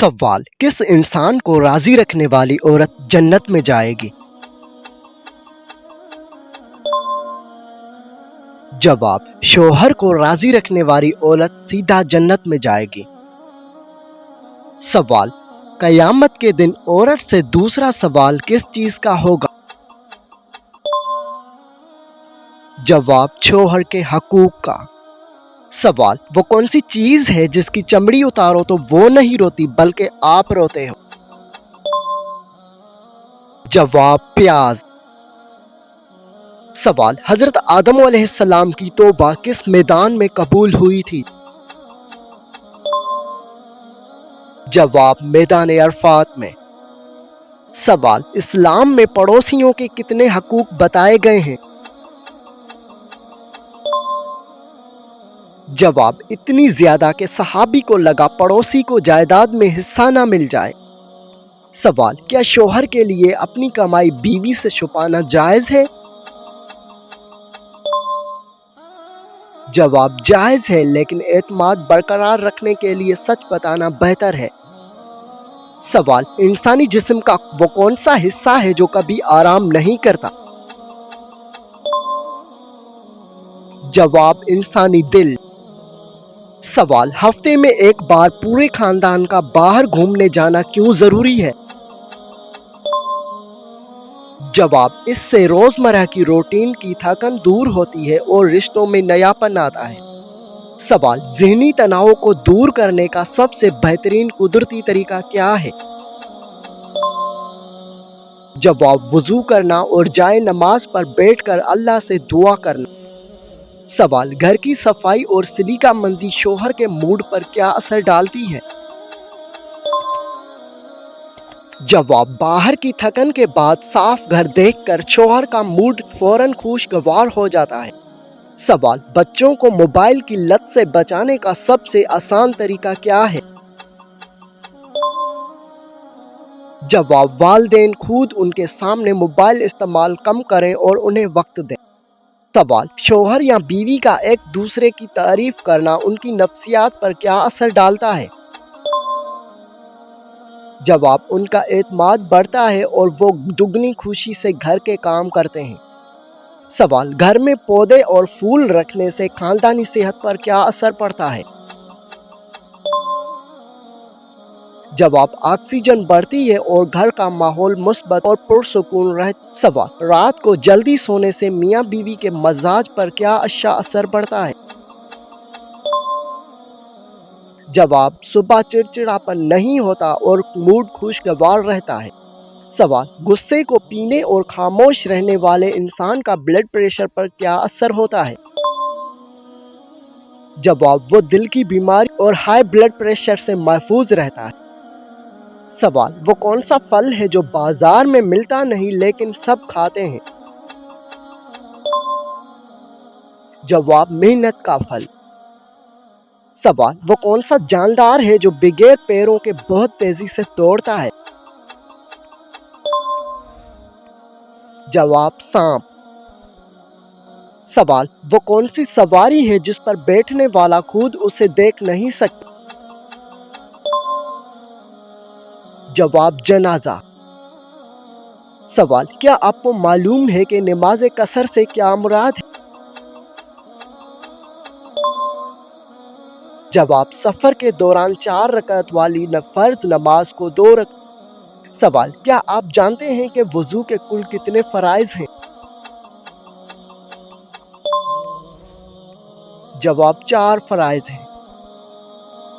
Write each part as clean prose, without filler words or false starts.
سوال: کس انسان کو راضی رکھنے والی عورت جنت میں جائے گی؟ جواب: شوہر کو راضی رکھنے والی عورت سیدھا جنت میں جائے گی۔ سوال: قیامت کے دن عورت سے دوسرا سوال کس چیز کا ہوگا؟ جواب: شوہر کے حقوق کا۔ سوال: وہ کون سی چیز ہے جس کی چمڑی اتارو تو وہ نہیں روتی بلکہ آپ روتے ہو؟ جواب: پیاز۔ سوال: حضرت آدم علیہ السلام کی توبہ کس میدان میں قبول ہوئی تھی؟ جواب: میدان عرفات میں۔ سوال: اسلام میں پڑوسیوں کے کتنے حقوق بتائے گئے ہیں؟ جواب: اتنی زیادہ کہ صحابی کو لگا پڑوسی کو جائیداد میں حصہ نہ مل جائے۔ سوال: کیا شوہر کے لیے اپنی کمائی بیوی سے چھپانا جائز ہے؟ جواب: جائز ہے، لیکن اعتماد برقرار رکھنے کے لیے سچ بتانا بہتر ہے۔ سوال: انسانی جسم کا وہ کون سا حصہ ہے جو کبھی آرام نہیں کرتا؟ جواب: انسانی دل۔ سوال: ہفتے میں ایک بار پورے خاندان کا باہر گھومنے جانا کیوں ضروری ہے؟ جواب: اس سے روزمرہ کی روٹین کی تھکن دور ہوتی ہے اور رشتوں میں نیاپن آتا ہے۔ سوال: ذہنی تناؤ کو دور کرنے کا سب سے بہترین قدرتی طریقہ کیا ہے؟ جواب: وضو کرنا اور جائے نماز پر بیٹھ کر اللہ سے دعا کرنا۔ سوال: گھر کی صفائی اور سلیقہ مندی شوہر کے موڈ پر کیا اثر ڈالتی ہے؟ جواب: باہر کی تھکن کے بعد صاف گھر دیکھ کر شوہر کا موڈ فوراً خوشگوار ہو جاتا ہے۔ سوال: بچوں کو موبائل کی لت سے بچانے کا سب سے آسان طریقہ کیا ہے؟ جواب: والدین خود ان کے سامنے موبائل استعمال کم کریں اور انہیں وقت دیں۔ سوال: شوہر یا بیوی کا ایک دوسرے کی تعریف کرنا ان کی نفسیات پر کیا اثر ڈالتا ہے؟ جواب: ان کا اعتماد بڑھتا ہے اور وہ دگنی خوشی سے گھر کے کام کرتے ہیں۔ سوال: گھر میں پودے اور پھول رکھنے سے خاندانی صحت پر کیا اثر پڑتا ہے؟ جواب: آکسیجن بڑھتی ہے اور گھر کا ماحول مثبت اور پرسکون رہتا ہے۔ سوال: رات کو جلدی سونے سے میاں بیوی کے مزاج پر کیا اثر پڑتا ہے؟ جواب: صبح چڑچڑاپن نہیں ہوتا اور موڈ خوشگوار رہتا ہے۔ سوال: غصے کو پینے اور خاموش رہنے والے انسان کا بلڈ پریشر پر کیا اثر ہوتا ہے؟ جواب: وہ دل کی بیماری اور ہائی بلڈ پریشر سے محفوظ رہتا ہے۔ سوال: وہ کون سا پھل ہے جو بازار میں ملتا نہیں لیکن سب کھاتے ہیں؟ جواب: محنت کا پھل۔ سوال: وہ کون سا جاندار ہے جو بغیر پیروں کے بہت تیزی سے دوڑتا ہے؟ جواب: سانپ۔ سوال: وہ کون سی سواری ہے جس پر بیٹھنے والا خود اسے دیکھ نہیں سکتا؟ جواب: جنازہ۔ سوال: کیا آپ کو معلوم ہے کہ نماز قصر سے کیا مراد ہے؟ جواب: سفر کے دوران 4 رکعت والی فرض نماز کو 2 رکعت۔ سوال: کیا آپ جانتے ہیں کہ وضو کے کل کتنے فرائض ہیں؟ جواب: 4 فرائض ہیں۔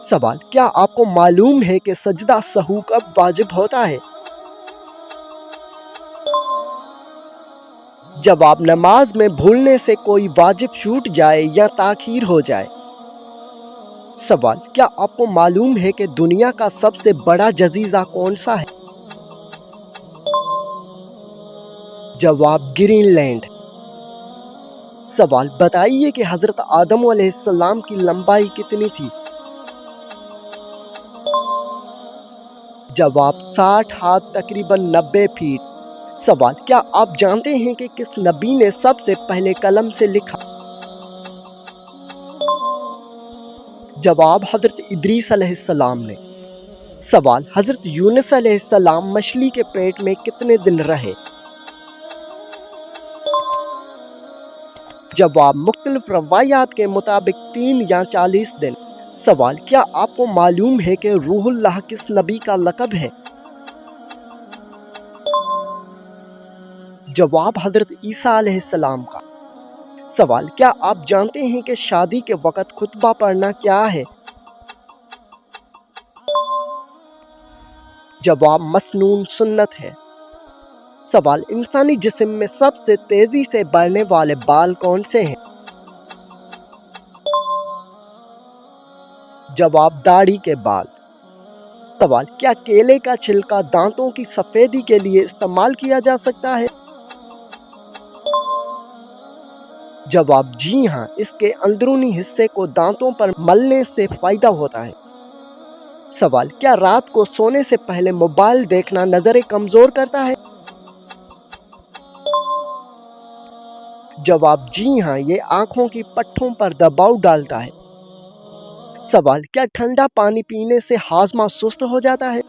سوال: کیا آپ کو معلوم ہے کہ سجدہ سہو کب واجب ہوتا ہے؟ جواب: نماز میں بھولنے سے کوئی واجب چھوٹ جائے یا تاخیر ہو جائے۔ سوال: کیا آپ کو معلوم ہے کہ دنیا کا سب سے بڑا جزیرہ کون سا ہے؟ جواب: گرین لینڈ۔ سوال: بتائیے کہ حضرت آدم علیہ السلام کی لمبائی کتنی تھی؟ جواب: 60 ہاتھ تقریباً 90 فیٹ۔ سوال: کیا آپ جانتے ہیں کہ کس نبی نے سب سے پہلے قلم سے لکھا؟ جواب: حضرت ادریس علیہ السلام نے۔ सवाल, हजरत यूनुस अलैहिस्सलाम मछली के पेट में कितने दिन रहे? जवाब, मुख्तलिफ रवायात के मुताबिक 3 या 40 दिन। सवाल, क्या आपको मालूम है कि रूहुल्लाह किस नबी का लक़ब है? जवाब, हजरत ईसा अलैहिस्सलाम का। सवाल, क्या आप जानते हैं कि शादी के वक़्त खुतबा पढ़ना क्या है? जवाब, मसनून सुन्नत है। सवाल, इंसानी जिस्म में सबसे तेजी से बढ़ने वाले बाल कौन से हैं? जवाब, दाढ़ी के बाल। सवाल, क्या केले का छिलका दांतों की सफेदी के लिए इस्तेमाल किया जा सकता है? जवाब, जी हाँ, इसके अंदरूनी हिस्से को दांतों पर मलने से फायदा होता है। सवाल, क्या रात को सोने से पहले मोबाइल देखना नजरें कमजोर करता है? जवाब, जी हाँ, ये आंखों की पट्टों पर दबाव डालता है। सवाल, क्या ठंडा पानी पीने से हाजमा सुस्त हो जाता है?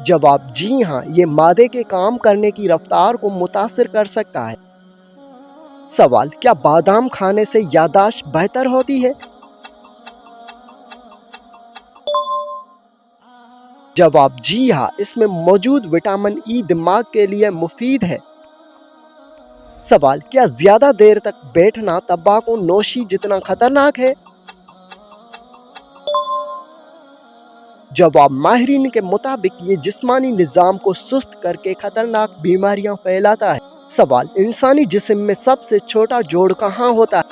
जवाब, जी हाँ, ये मादे के काम करने की रफ्तार को मुतासिर कर सकता है। सवाल, क्या बादाम खाने से याददाश्त बेहतर होती है? जवाब, जी हाँ, इसमें मौजूद विटामिन ई दिमाग के लिए मुफीद है। सवाल, क्या ज्यादा देर तक बैठना तंबाकू नोशी जितना खतरनाक है? जवाब, माहिरीन के मुताबिक ये जिस्मानी निज़ाम को सुस्त करके खतरनाक बीमारियां फैलाता है। सवाल, इंसानी जिस्म में सबसे छोटा जोड़ कहाँ होता है?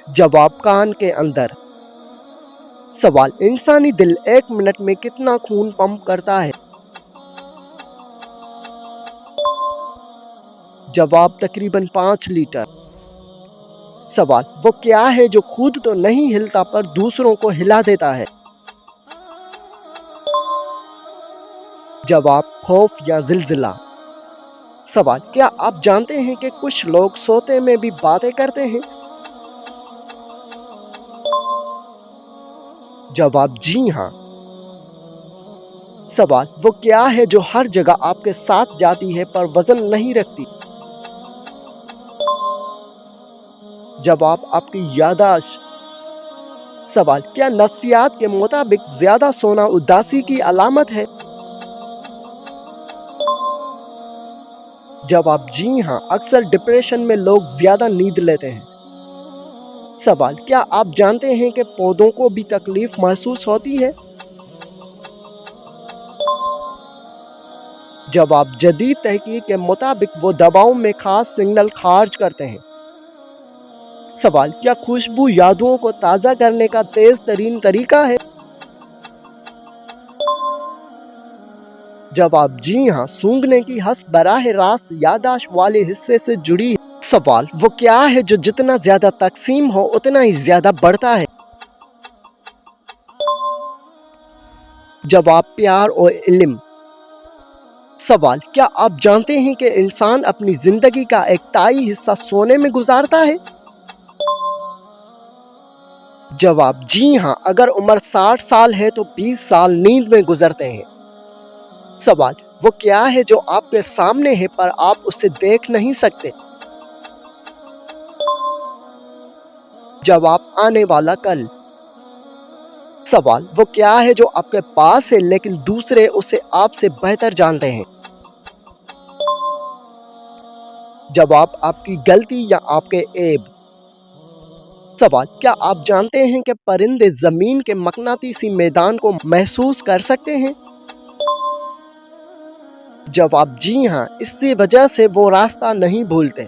जवाब, कान के अंदर। सवाल, इंसानी दिल 1 मिनट में कितना खून पंप करता है? जवाब, तकरीबन 5 लीटर। सवाल, वो क्या है जो खुद तो नहीं हिलता पर दूसरों को हिला देता है? जवाब, खौफ या जिलजिला। सवाल, क्या आप जानते हैं कि कुछ लोग सोते में भी बातें करते हैं? जवाब, जी हाँ। सवाल, वो क्या है जो हर जगह आपके साथ जाती है पर वजन नहीं रखती? जवाब, आपकी याददाश्त। सवाल, क्या नफ्सियात के मुताबिक ज्यादा सोना उदासी की अलामत है? जवाब, जी हाँ, अक्सर डिप्रेशन में लोग ज्यादा नींद लेते हैं। सवाल, क्या आप जानते हैं कि पौधों को भी तकलीफ महसूस होती है? जवाब, जदीद तहकीक के मुताबिक वो दवाओं में खास सिग्नल खारिज करते हैं। सवाल, क्या खुशबू यादों को ताज़ा करने का तेज तरीन तरीका है? जवाब, जी हाँ, सूंघने की हस बराह रास्त याददाश्त वाले हिस्से से जुड़ी है। सवाल, वो क्या है जो जितना ज्यादा तकसीम हो उतना ही ज्यादा बढ़ता है? जवाब, प्यार और इल्म। सवाल, क्या आप जानते हैं कि इंसान अपनी जिंदगी का एक ताई हिस्सा सोने में गुजारता है? जवाब, जी हाँ, अगर उम्र 60 साल है तो 20 साल नींद में गुजरते हैं। सवाल, वो क्या है जो आपके सामने है पर आप उसे देख नहीं सकते? जवाब, आने वाला कल। सवाल, वो क्या है जो आपके पास है लेकिन दूसरे उसे आपसे बेहतर जानते हैं? जवाब, आपकी गलती या आपके ऐब। सवाल, क्या आप जानते हैं कि परिंदे जमीन के मकनातीसी मैदान को महसूस कर सकते हैं? जवाब, जी हाँ, इसी वजह से वो रास्ता नहीं भूलते।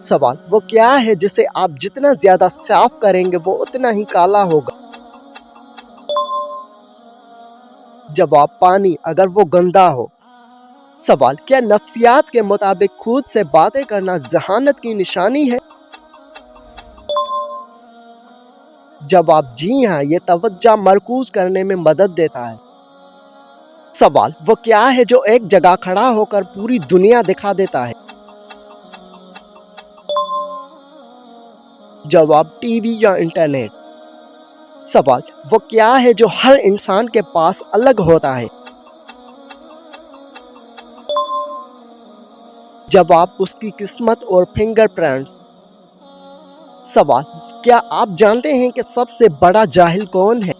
सवाल, वो क्या है जिसे आप जितना ज्यादा साफ करेंगे वो उतना ही काला होगा? जवाब, पानी, अगर वो गंदा हो। सवाल, क्या नफ्सियात के मुताबिक खुद से बातें करना जहानत की निशानी है? जवाब, जी हाँ, ये तवज्जो मरकूज करने में मदद देता है। सवाल, वो क्या है जो एक जगह खड़ा होकर पूरी दुनिया दिखा देता है? जवाब टीवी या इंटरनेट। सवाल वो क्या है जो हर इंसान के पास अलग होता है? जवाब उसकी किस्मत और फिंगरप्रिंट्स। सवाल क्या आप जानते हैं कि सबसे बड़ा जाहिल कौन है?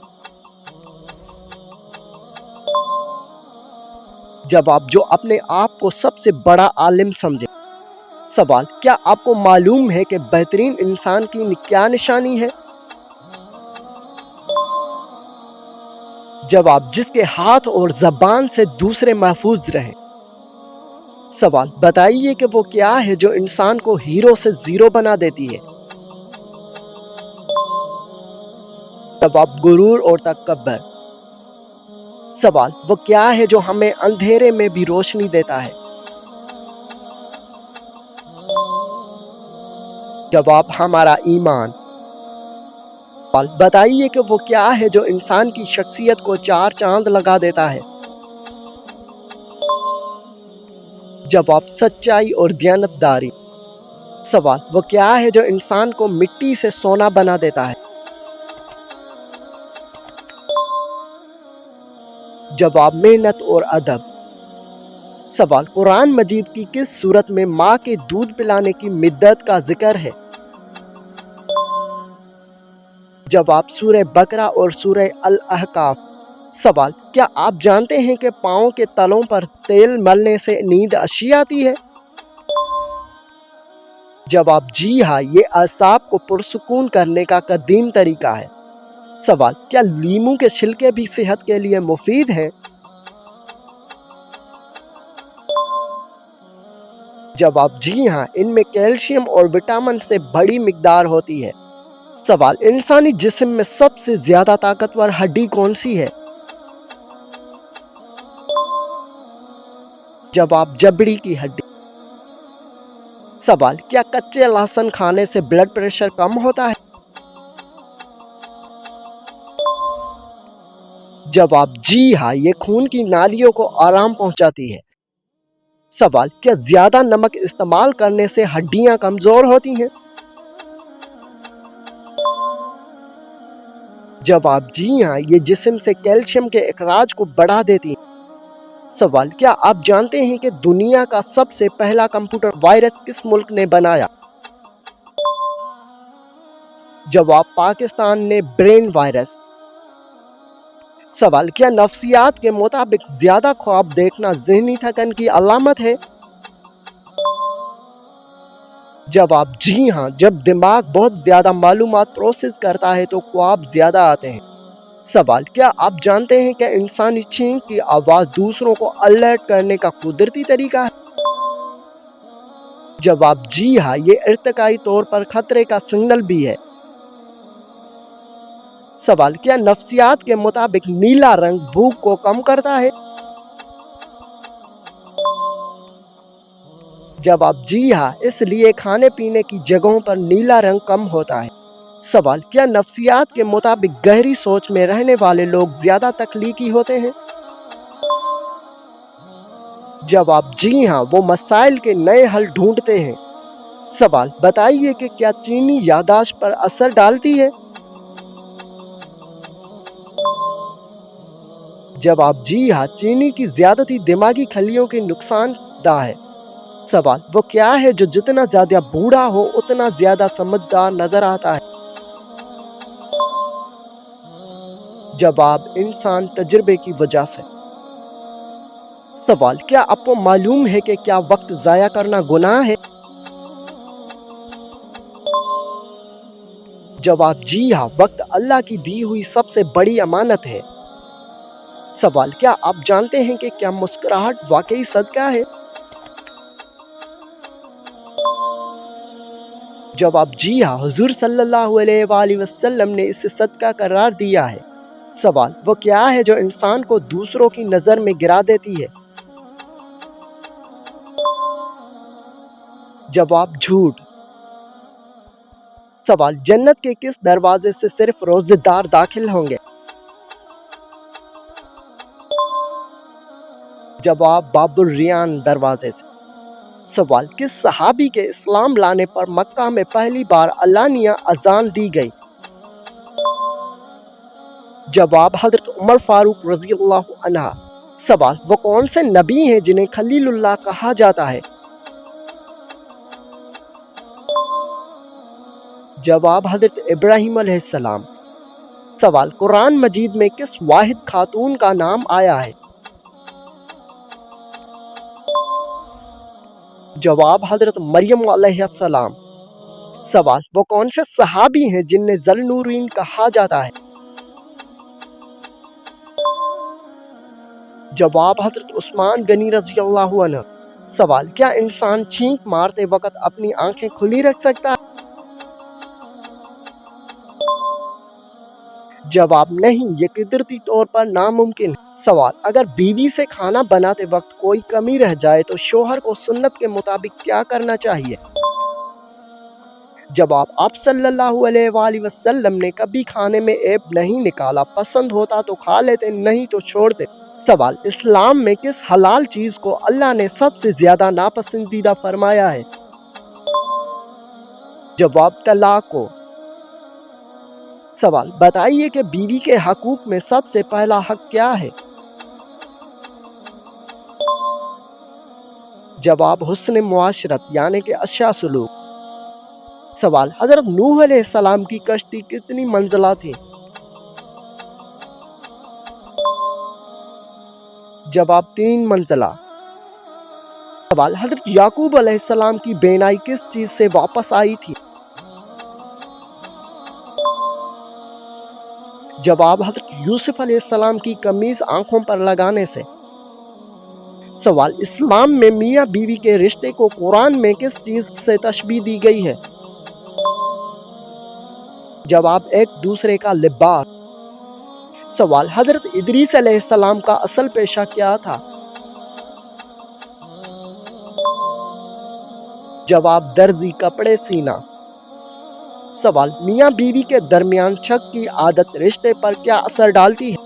जवाब जो अपने आप को सबसे बड़ा आलिम समझे। सवाल क्या आपको मालूम है कि बेहतरीन इंसान की क्या निशानी है? जवाब जिसके हाथ और ज़बान से दूसरे महफूज रहे। सवाल बताइए कि वो क्या है जो इंसान को हीरो से जीरो बना देती है? जवाब गुरूर और तकब्बुर। सवाल वो क्या है जो हमें अंधेरे में भी रोशनी देता है? जवाब हमारा ईमान। सवाल बताइए कि वो क्या है जो इंसान की शख्सियत को चार चांद लगा देता है? जवाब सच्चाई और दियानतदारी। सवाल वो क्या है जो इंसान को मिट्टी से सोना बना देता है? जवाब मेहनत और अदब। सवाल कुरान मजीद की किस सूरत में माँ के दूध पिलाने की मिद्दत का जिक्र है? जवाब सूरह बकरा और सूरह अल अहकाफ। सवाल क्या आप जानते हैं कि पाँव के तलों पर तेल मलने से नींद अच्छी आती है? जवाब जी हाँ, ये असाब को पुरसुकून करने का कदीम तरीका है। सवाल क्या लीमू के छिलके भी सेहत के लिए मुफीद हैं? जवाब जी हाँ, इनमें कैल्शियम और विटामिन से बड़ी मिकदार होती है। सवाल इंसानी जिस्म में सबसे ज्यादा ताकतवर हड्डी कौन सी है? जवाब जबड़ी की हड्डी। सवाल क्या कच्चे लहसुन खाने से ब्लड प्रेशर कम होता है? जवाब जी हाँ, ये खून की नालियों को आराम पहुंचाती है। सवाल क्या ज्यादा नमक इस्तेमाल करने से हड्डियां कमजोर होती हैं? जवाब जी हाँ, ये जिस्म से कैल्शियम के इखराज को बढ़ा देती है। सवाल क्या आप जानते हैं कि दुनिया का सबसे पहला कंप्यूटर वायरस किस मुल्क ने बनाया? जवाब पाकिस्तान ने ब्रेन वायरस। सवाल क्या नफ्सियात के मुताबिक ज्यादा ख्वाब देखना ज़हनी थकन की अलामत है? जवाब जी हाँ, जब दिमाग बहुत ज्यादा मालूमात प्रोसेस करता है तो ख्वाब ज्यादा आते हैं। सवाल क्या आप जानते हैं कि इंसानी छींक की आवाज दूसरों को अलर्ट करने का कुदरती तरीका है? जवाब जी हाँ, ये इर्तिकाई तौर पर खतरे का सिग्नल भी है। सवाल क्या नफ्सियात के मुताबिक नीला रंग भूख को कम करता है? जवाब जी हाँ, इसलिए खाने पीने की जगहों पर नीला रंग कम होता है। सवाल क्या नफ्सियात के मुताबिक गहरी सोच में रहने वाले लोग ज्यादा तख्लीकी होते हैं? जवाब जी हाँ, वो मसाइल के नए हल ढूंढते हैं। सवाल बताइए कि क्या चीनी याददाश्त पर असर डालती है? जवाब जी हाँ, चीनी की ज्यादती दिमागी खलियों के नुकसानदा है। सवाल वो क्या है जो जितना ज्यादा बूढ़ा हो उतना ज्यादा समझदार नजर आता है? जवाब इंसान तजुर्बे की वजह से। सवाल क्या आपको मालूम है कि क्या वक्त जाया करना गुनाह है? जवाब जी हाँ, वक्त अल्लाह की दी हुई सबसे बड़ी अमानत है। सवाल क्या आप जानते हैं कि क्या मुस्कुराहट वाकई सदका है? जवाब जी हाँ, हुजूर सल्लल्लाहु अलैहि वसल्लम ने इसे सदका करार दिया है। सवाल वो क्या है जो इंसान को दूसरों की नजर में गिरा देती है? जवाब झूठ। सवाल जन्नत के किस दरवाजे से सिर्फ रोजेदार दाखिल होंगे? जवाब बाबुल रियान दरवाजे से। सवाल, किस सहाबी के इस्लाम लाने पर मक्का में पहली बार अलानिया अजान दी गई? जवाब, हजरत उमर फारूक रज़ियल्लाहु अन्हा। सवाल, वो कौन से नबी हैं जिन्हें खलीलुल्लाह कहा जाता है? जवाब, हजरत इब्राहीम अलैहिस्सलाम। सवाल, कुरान मजीद में किस वाहिद खातून का नाम आया है? जवाब, हजरत मरियम अलैहिस्सलाम। सवाल, वो कौन से सहाबी हैं जिन्हें ज़ुन्नूरैन कहा जाता है? जवाब, हजरत उस्मान गनी रज़ियल्लाहु अन्हु। सवाल, क्या इंसान छींक मारते वक्त अपनी आंखें खुली रख सकता है? जवाब, नहीं, ये कुदरती तौर पर नामुमकिन है। सवाल, अगर बीवी से खाना बनाते वक्त कोई कमी रह जाए तो शौहर को सुन्नत के मुताबिक क्या करना चाहिए? जवाब, आप सल्लल्लाहु अलैहि वसल्लम ने कभी खाने में ऐब नहीं निकाला, पसंद होता तो खा लेते, नहीं तो छोड़ते। सवाल, इस्लाम में किस हलाल चीज को अल्लाह ने सबसे ज्यादा नापसंदीदा फरमाया है? जवाब, तलाक को। सवाल, बताइए कि बीवी के हकूक में सबसे पहला हक क्या है? जवाब, हुस्न मुआशरत यानी कि अच्छा सलूक। सवाल, हजरत नूह अलैहिस्सलाम की कश्ती कितनी मंजिला थी? जवाब, 3 मंजिला। सवाल, हजरत याकूब अलैहिस्सलाम की बेनाई किस चीज से वापस आई थी? जवाब, हजरत यूसुफ अलैहिस्सलाम की कमीज आंखों पर लगाने से। सवाल, इस्लाम में मियाँ बीवी के रिश्ते को कुरान में किस चीज से तशबीह दी गई है? जवाब, एक दूसरे का लिबास। सवाल, हजरत इदरीस अलैहिस्सलाम का असल पेशा क्या था? जवाब, दर्जी, कपड़े सीना। सवाल, मियाँ बीवी के दरमियान शक की आदत रिश्ते पर क्या असर डालती है?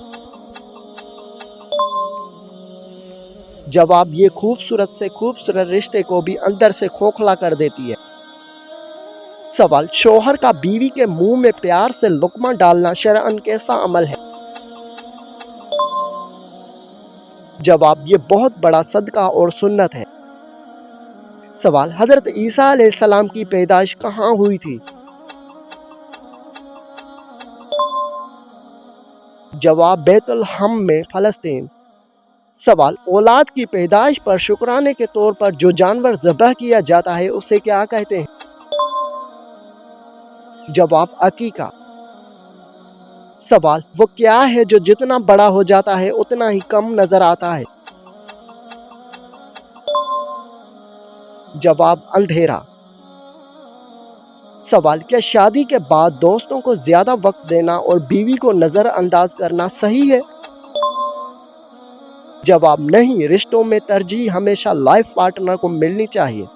जवाब, ये खूबसूरत से खूबसूरत रिश्ते को भी अंदर से खोखला कर देती है। सवाल, शौहर का बीवी के मुंह में प्यार से लुक्मा डालना शरअन कैसा अमल है? जवाब, ये बहुत बड़ा सदका और सुन्नत है। सवाल, हजरत ईसा अलैहिस्सलाम की पैदाइश कहाँ हुई थी? जवाब, बैतुलहम में, फलस्तीन। सवाल, औलाद की पैदाइश पर शुक्राने के तौर पर जो जानवर ज़बह किया जाता है उसे क्या कहते हैं? जवाब, अकीका। सवाल, वो क्या है जो जितना बड़ा हो जाता है उतना ही कम नजर आता है? जवाब, अंधेरा। सवाल, क्या शादी के बाद दोस्तों को ज्यादा वक्त देना और बीवी को नजरअंदाज करना सही है? जवाब, नहीं, रिश्तों में तरजीह हमेशा लाइफ पार्टनर को मिलनी चाहिए।